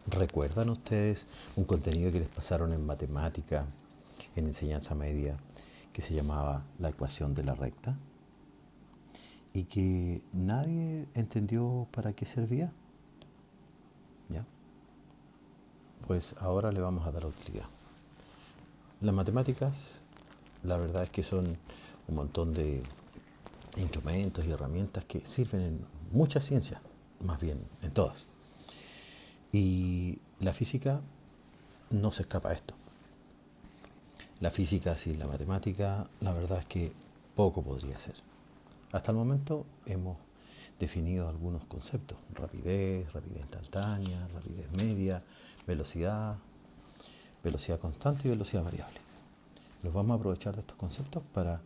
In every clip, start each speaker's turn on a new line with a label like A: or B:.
A: ¿Recuerdan ustedes un contenido que les pasaron en matemática, en enseñanza media, que se llamaba la ecuación de la recta? Y que nadie entendió para qué servía. ¿Ya? Pues ahora le vamos a dar utilidad. Las matemáticas, la verdad es que son un montón de instrumentos y herramientas que sirven en muchas ciencias, más bien en todas. Y la física no se escapa a esto. La física sin la matemática, la verdad es que poco podría ser. Hasta el momento hemos definido algunos conceptos: rapidez, rapidez instantánea, rapidez media, velocidad, velocidad constante y velocidad variable. Los vamos a aprovechar de estos conceptos para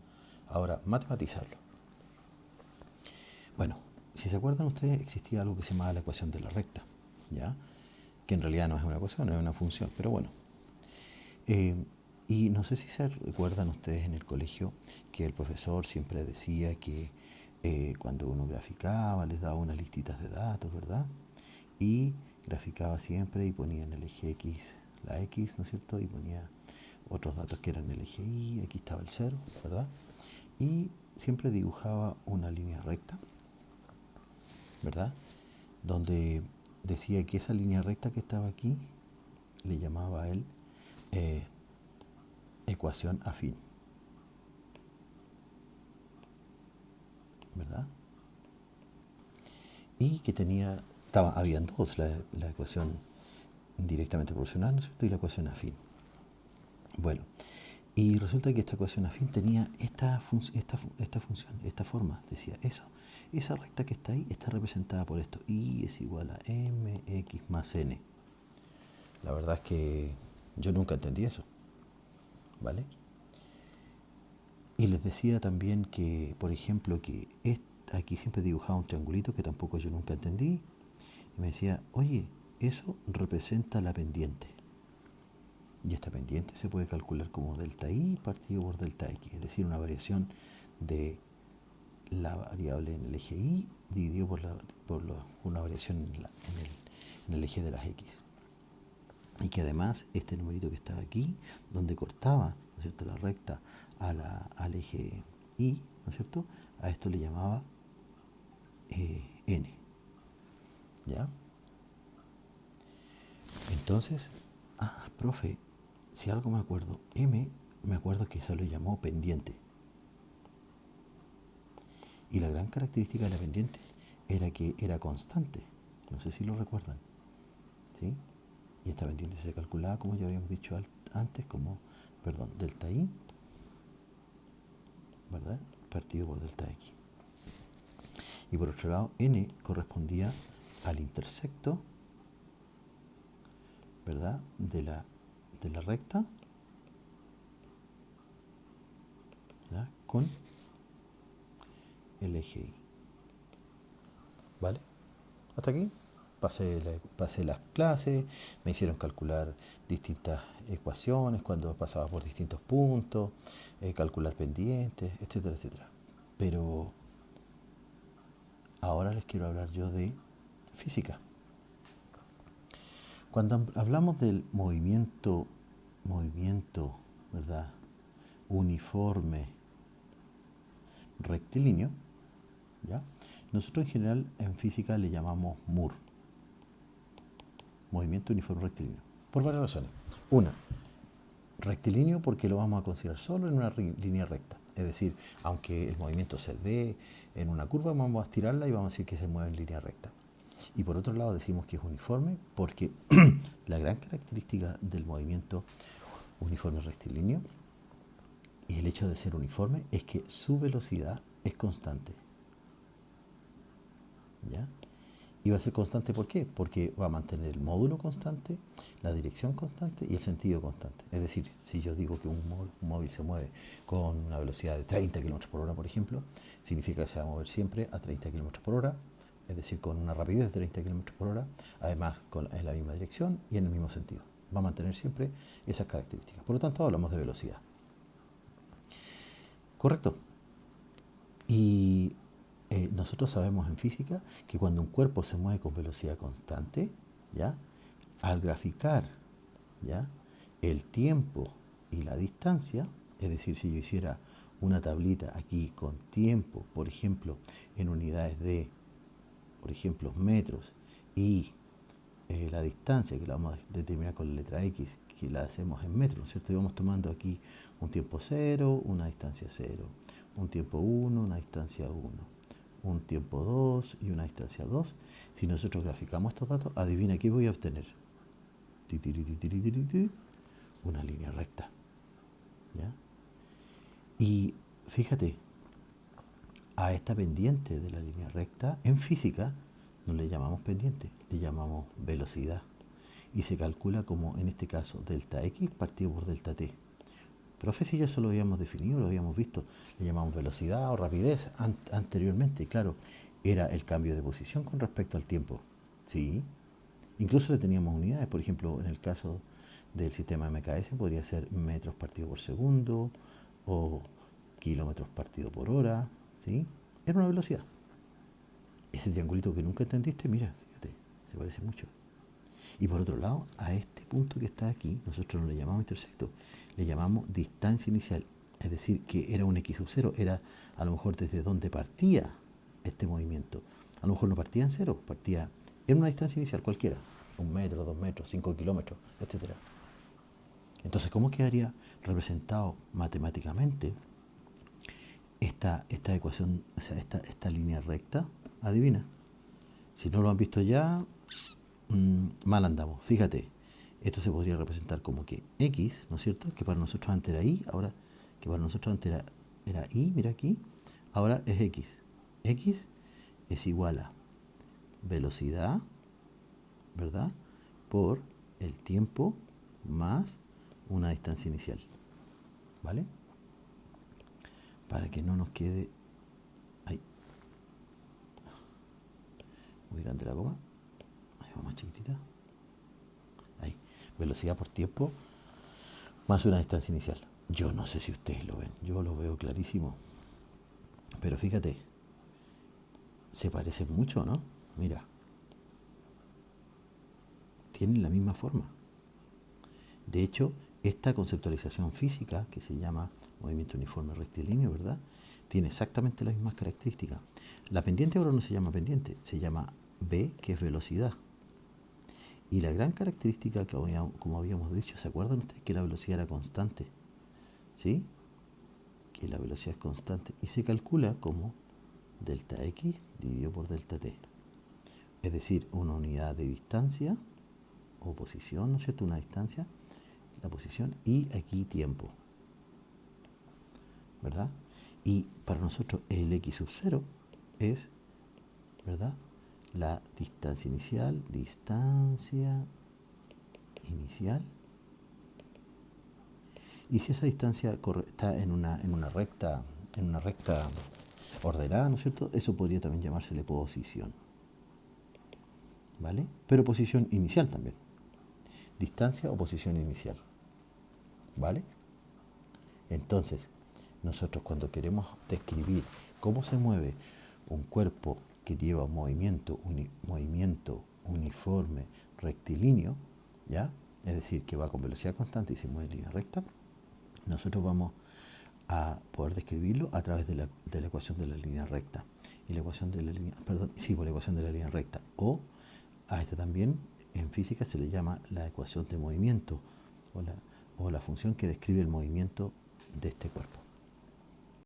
A: ahora matematizarlos. Bueno, si se acuerdan ustedes, existía algo que se llamaba la ecuación de la recta, ¿ya? Que en realidad no es una ecuación, es una función, pero bueno. Y no sé si se recuerdan ustedes en el colegio que el profesor siempre decía que cuando uno graficaba les daba unas listitas de datos, ¿verdad? Y graficaba siempre y ponía en el eje X la X, ¿no es cierto? Y ponía otros datos que eran el eje Y, aquí estaba el 0, ¿verdad? Y siempre dibujaba una línea recta, ¿verdad? Donde decía que esa línea recta que estaba aquí le llamaba a él ecuación afín, ¿verdad? Y que habían dos, la ecuación directamente proporcional, ¿no es cierto? Y la ecuación afín. Bueno, y resulta que esta ecuación afín tenía esta función, esta forma, decía eso. Esa recta que está ahí está representada por esto. Y es igual a mx más n. La verdad es que yo nunca entendí eso, ¿vale? Y les decía también que, por ejemplo, que aquí siempre dibujaba un triangulito que tampoco yo nunca entendí. Y me decía, oye, eso representa la pendiente. Y esta pendiente se puede calcular como delta i partido por delta x, es decir, una variación de la variable en el eje y dividido por una variación en el eje de las x. Y que además este numerito que estaba aquí, donde cortaba, ¿no es cierto?, la recta al eje y, ¿no es cierto?, a esto le llamaba n. ¿Ya? Entonces, profe, si algo me acuerdo, m, me acuerdo que se lo llamó pendiente. Y la gran característica de la pendiente era que era constante. No sé si lo recuerdan, ¿sí? Y esta pendiente se calculaba, como ya habíamos dicho antes, como, delta i, ¿verdad?, partido por delta x. Y por otro lado, n correspondía al intersecto, ¿verdad?, de la recta, ¿verdad?, con el eje y. ¿Vale? Hasta aquí pasé las clases, me hicieron calcular distintas ecuaciones cuando pasaba por distintos puntos, calcular pendientes, etcétera, etcétera. Pero ahora les quiero hablar yo de física. Cuando hablamos del movimiento, ¿verdad?, uniforme, rectilíneo, ¿ya?, nosotros en general en física le llamamos MUR, movimiento uniforme rectilíneo, por varias razones. Una, rectilíneo porque lo vamos a considerar solo en una línea recta. Es decir, aunque el movimiento se dé en una curva, vamos a estirarla y vamos a decir que se mueve en línea recta. Y por otro lado decimos que es uniforme porque la gran característica del movimiento uniforme rectilíneo y el hecho de ser uniforme es que su velocidad es constante. ¿Ya? Y va a ser constante, ¿por qué? Porque va a mantener el módulo constante, la dirección constante y el sentido constante. Es decir, si yo digo que un móvil se mueve con una velocidad de 30 km por hora, por ejemplo, significa que se va a mover siempre a 30 km por hora, es decir, con una rapidez de 30 km por hora, además en la misma dirección y en el mismo sentido. Va a mantener siempre esas características. Por lo tanto, hablamos de velocidad. ¿Correcto? Y nosotros sabemos en física que cuando un cuerpo se mueve con velocidad constante, ¿ya?, al graficar, ¿ya?, el tiempo y la distancia, es decir, si yo hiciera una tablita aquí con tiempo, por ejemplo, en unidades de, por ejemplo, metros, y la distancia, que la vamos a determinar con la letra X, que la hacemos en metros, ¿no es cierto? Y vamos tomando aquí un tiempo 0, una distancia 0, un tiempo 1, una distancia 1, un tiempo 2 y una distancia 2. Si nosotros graficamos estos datos, adivina qué voy a obtener. Una línea recta, ¿ya? Y fíjate, a esta pendiente de la línea recta, en física, no le llamamos pendiente, le llamamos velocidad. Y se calcula como, en este caso, delta X partido por delta T. Profe, si ya eso lo habíamos definido, lo habíamos visto, le llamamos velocidad o rapidez anteriormente. Claro, era el cambio de posición con respecto al tiempo. Sí, incluso le teníamos unidades, por ejemplo, en el caso del sistema MKS podría ser metros partido por segundo o kilómetros partido por hora, ¿sí? Era una velocidad. Ese triangulito que nunca entendiste, mira, fíjate, se parece mucho. Y por otro lado, a este punto que está aquí, nosotros no le llamamos intersecto, le llamamos distancia inicial. Es decir, que era un X sub 0, era a lo mejor desde donde partía este movimiento. A lo mejor no partía en cero, partía en una distancia inicial cualquiera, 1 metro, 2 metros, 5 kilómetros, etc. Entonces, ¿cómo quedaría representado matemáticamente esta ecuación, o sea, esta línea recta? Adivina. Si no lo han visto ya, mal andamos. Fíjate, esto se podría representar como que X, ¿no es cierto?, que para nosotros antes era Y, ahora que para nosotros antes era Y, mira aquí, ahora es X. X es igual a velocidad, ¿verdad?, por el tiempo más una distancia inicial, ¿vale? Para que no nos quede ahí muy grande la coma, ahí va más chiquitita, ahí, velocidad por tiempo más una distancia inicial. Yo no sé si ustedes lo ven, yo lo veo clarísimo, pero fíjate, se parecen mucho, ¿no? Mira, tienen la misma forma. De hecho, esta conceptualización física, que se llama movimiento uniforme rectilíneo, ¿verdad?, tiene exactamente las mismas características. La pendiente ahora no se llama pendiente, se llama V, que es velocidad. Y la gran característica, que como habíamos dicho, ¿se acuerdan ustedes que la velocidad era constante? ¿Sí? Que la velocidad es constante y se calcula como delta X dividido por delta T. Es decir, una unidad de distancia o posición, ¿no es cierto?, una distancia, la posición, y aquí tiempo, ¿verdad? Y para nosotros el X sub 0 es, ¿verdad?, la distancia inicial, y si esa distancia está en una recta ordenada, ¿no es cierto?, eso podría también llamársele posición, ¿vale? Pero posición inicial también, distancia o posición inicial, ¿vale? Entonces, nosotros cuando queremos describir cómo se mueve un cuerpo que lleva un movimiento uniforme rectilíneo, ¿ya?, es decir, que va con velocidad constante y se mueve en línea recta, nosotros vamos a poder describirlo a través de la ecuación de la línea recta. Y la ecuación de la línea, por la ecuación de la línea recta. O a esta también en física se le llama la ecuación de movimiento o la función que describe el movimiento de este cuerpo.